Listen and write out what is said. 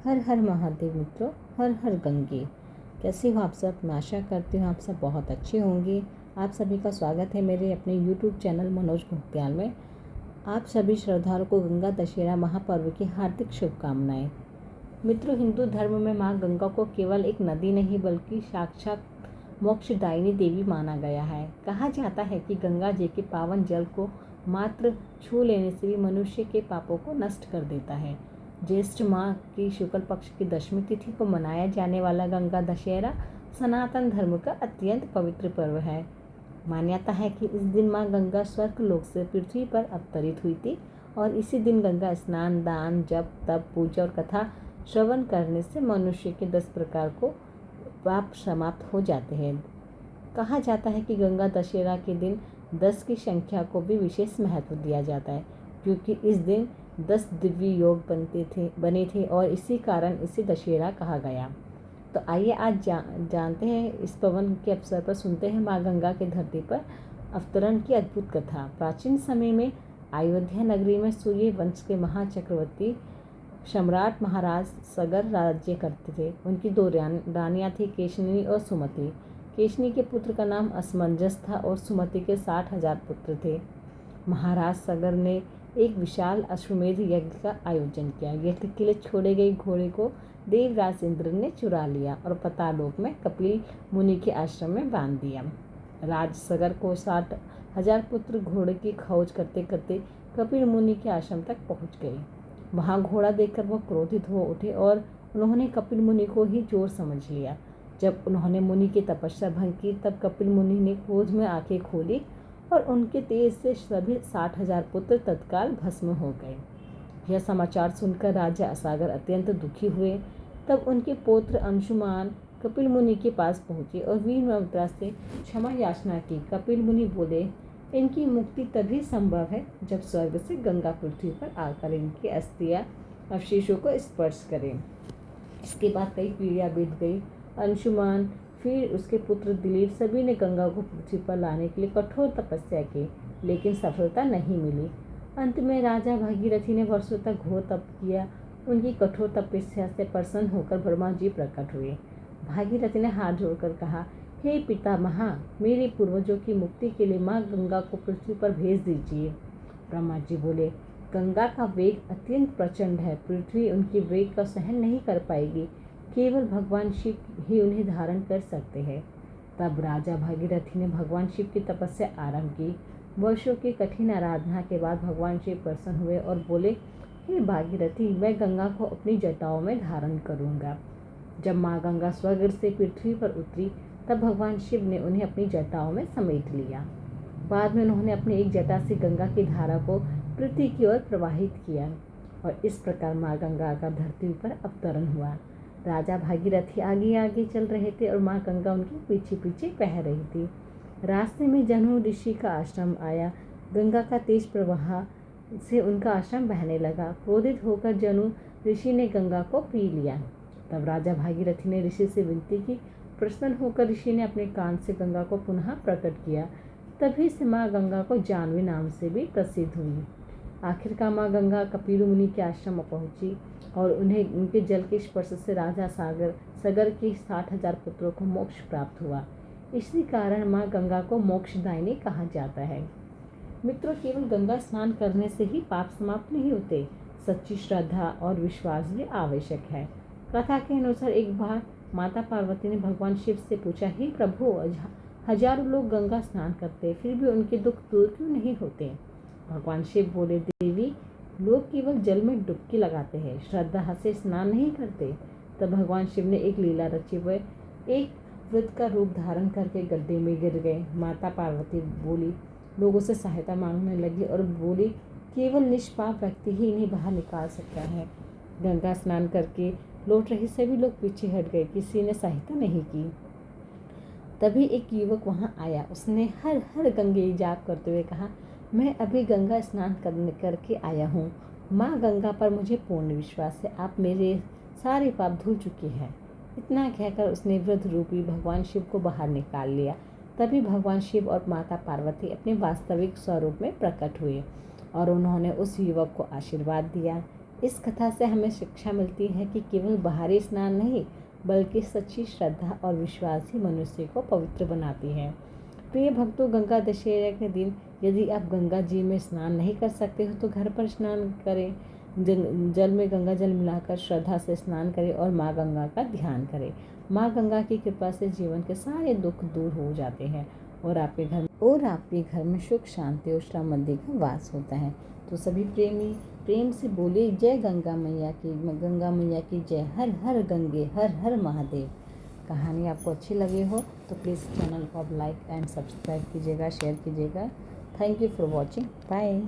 हर हर महादेव मित्रों, हर हर गंगे। कैसे हो आप सब? मैं आशा करती हूँ आप सब बहुत अच्छे होंगे। आप सभी का स्वागत है मेरे अपने YouTube चैनल मनोज घोटियाल में। आप सभी श्रद्धालुओं को गंगा दशहरा महापर्व की हार्दिक शुभकामनाएं। मित्रों, हिंदू धर्म में माँ गंगा को केवल एक नदी नहीं बल्कि साक्षात मोक्षदायिनी देवी माना गया है। कहा जाता है कि गंगा जी के पावन जल को मात्र छू लेने से भी मनुष्य के पापों को नष्ट कर देता है। ज्येष्ठ माह की शुक्ल पक्ष की दशमी तिथि को मनाया जाने वाला गंगा दशहरा सनातन धर्म का अत्यंत पवित्र पर्व है। मान्यता है कि इस दिन माँ गंगा स्वर्ग लोक से पृथ्वी पर अवतरित हुई थी और इसी दिन गंगा स्नान, दान, जप, तप, पूजा और कथा श्रवण करने से मनुष्य के 10 प्रकार को पाप समाप्त हो जाते हैं। कहा जाता है कि गंगा दशहरा के दिन 10 की संख्या को भी विशेष महत्व दिया जाता है, क्योंकि इस दिन 10 दिव्य योग बने थे और इसी कारण इसे दशहरा कहा गया। तो आइए आज जानते हैं, इस पवन के अवसर पर सुनते हैं माँ गंगा के धरती पर अवतरण की अद्भुत कथा। प्राचीन समय में अयोध्या नगरी में सूर्य वंश के महाचक्रवर्ती सम्राट महाराज सगर राज्य करते थे। उनकी 2 रानियाँ थी, केशनी और सुमति। केशनी के पुत्र का नाम असमंजस था और सुमति के 60,000 पुत्र थे। महाराज सगर ने एक विशाल अश्वमेध यज्ञ का आयोजन किया। यज्ञ के लिए छोड़े गए घोड़े को देवराज इंद्र ने चुरा लिया और पतालोक में कपिल मुनि के आश्रम में बांध दिया। राज सगर को 60,000 पुत्र घोड़े की खोज करते करते कपिल मुनि के आश्रम तक पहुंच गए। वहां घोड़ा देखकर वो क्रोधित हो उठे और उन्होंने कपिल मुनि को ही चोर समझ लिया। जब उन्होंने मुनि की तपस्या भंग की, तब कपिल मुनि ने क्रोध में आंखें खोली और उनके तेज से सभी 60,000 पुत्र तत्काल भस्म हो गए। यह समाचार सुनकर राजा सागर अत्यंत दुखी हुए। तब उनके पुत्र अंशुमान कपिल मुनि के पास पहुंचे और वीर मुद्रा से क्षमा याचना की। कपिल मुनि बोले, इनकी मुक्ति तभी संभव है जब स्वर्ग से गंगा पृथ्वी पर आकर इनकी अस्थियां अवशेषों को स्पर्श करें। इसके बाद कई पीढ़ियां बीत गई। अंशुमान, फिर उसके पुत्र दिलीप, सभी ने गंगा को पृथ्वी पर लाने के लिए कठोर तपस्या की, लेकिन सफलता नहीं मिली। अंत में राजा भागीरथी ने वर्षों तक घोर तप किया। उनकी कठोर तपस्या से प्रसन्न होकर ब्रह्मा जी प्रकट हुए। भागीरथी ने हाथ जोड़कर कहा, हे पितामह, मेरे पूर्वजों की मुक्ति के लिए माँ गंगा को पृथ्वी पर भेज दीजिए। ब्रह्मा जी बोले, गंगा का वेग अत्यंत प्रचंड है, पृथ्वी उनके वेग का सहन नहीं कर पाएगी। केवल भगवान शिव ही उन्हें धारण कर सकते हैं। तब राजा भागीरथी ने भगवान शिव की तपस्या आरंभ की। वर्षों की कठिन आराधना के बाद भगवान शिव प्रसन्न हुए और बोले, हे भागीरथी, मैं गंगा को अपनी जटाओं में धारण करूंगा। जब माँ गंगा स्वर्ग से पृथ्वी पर उतरी, तब भगवान शिव ने उन्हें अपनी जटाओं में समेट लिया। बाद में उन्होंने अपनी एक जटा से गंगा की धारा को पृथ्वी की ओर प्रवाहित किया और इस प्रकार माँ गंगा का धरती पर अवतरण हुआ। राजा भागीरथी आगे आगे चल रहे थे और माँ गंगा उनके पीछे पीछे बह रही थी। रास्ते में जनु ऋषि का आश्रम आया। गंगा का तेज प्रवाह से उनका आश्रम बहने लगा। क्रोधित होकर जनु ऋषि ने गंगा को पी लिया। तब राजा भागीरथी ने ऋषि से विनती की। प्रसन्न होकर ऋषि ने अपने कान से गंगा को पुनः प्रकट किया। तभी से माँ गंगा को जानवी नाम से भी प्रसिद्ध हुई। आखिरकार माँ गंगा कपिल मुनि के आश्रम पहुंची और उन्हें उनके जल के स्पर्श से राजा सगर के 60,000 पुत्रों को मोक्ष प्राप्त हुआ। इसी कारण माँ गंगा को मोक्षदायिनी कहा जाता है। मित्रों, केवल गंगा स्नान करने से ही पाप समाप्त नहीं होते, सच्ची श्रद्धा और विश्वास भी आवश्यक है। कथा के अनुसार एक बार माता पार्वती ने भगवान शिव से पूछा, हे प्रभु, हजारों लोग गंगा स्नान करते, फिर भी उनके दुख दूर क्यों नहीं होते? भगवान शिव बोले, देवी, लोग केवल जल में डुबकी लगाते हैं, श्रद्धा से स्नान नहीं करते। तब भगवान शिव ने एक लीला रची। हुए एक वृद्ध का रूप धारण करके गड्ढे में गिर गए। माता पार्वती बोली, लोगों से सहायता मांगने लगी और बोली, केवल निष्पाप व्यक्ति ही इन्हें बाहर निकाल सकता है। गंगा स्नान करके लौट रहे सभी लोग पीछे हट गए, किसी ने सहायता नहीं की। तभी एक युवक वहां आया। उसने हर हर गंगे जाप करते हुए कहा, मैं अभी गंगा स्नान करके आया हूँ। माँ गंगा पर मुझे पूर्ण विश्वास है, आप मेरे सारे पाप धुल चुके हैं। इतना कहकर उसने वृद्ध रूपी भगवान शिव को बाहर निकाल लिया। तभी भगवान शिव और माता पार्वती अपने वास्तविक स्वरूप में प्रकट हुए और उन्होंने उस युवक को आशीर्वाद दिया। इस कथा से हमें शिक्षा मिलती है कि केवल बाहरी स्नान नहीं बल्कि सच्ची श्रद्धा और विश्वास ही मनुष्य को पवित्र बनाती है। प्रिय भक्तों, गंगा दशहरा के दिन यदि आप गंगा जी में स्नान नहीं कर सकते हो तो घर पर स्नान करें। जल में गंगा जल मिलाकर श्रद्धा से स्नान करें और माँ गंगा का ध्यान करें। माँ गंगा की कृपा से जीवन के सारे दुख दूर हो जाते हैं और आपके घर में सुख शांति और समृद्धि का वास होता है। तो सभी प्रेमी प्रेम से बोले जय गंगा मैया की जय। हर हर गंगे, हर हर महादेव। कहानी आपको अच्छी लगी हो तो प्लीज़ चैनल को आप लाइक एंड सब्सक्राइब कीजिएगा, शेयर कीजिएगा। Thank you for watching. Bye.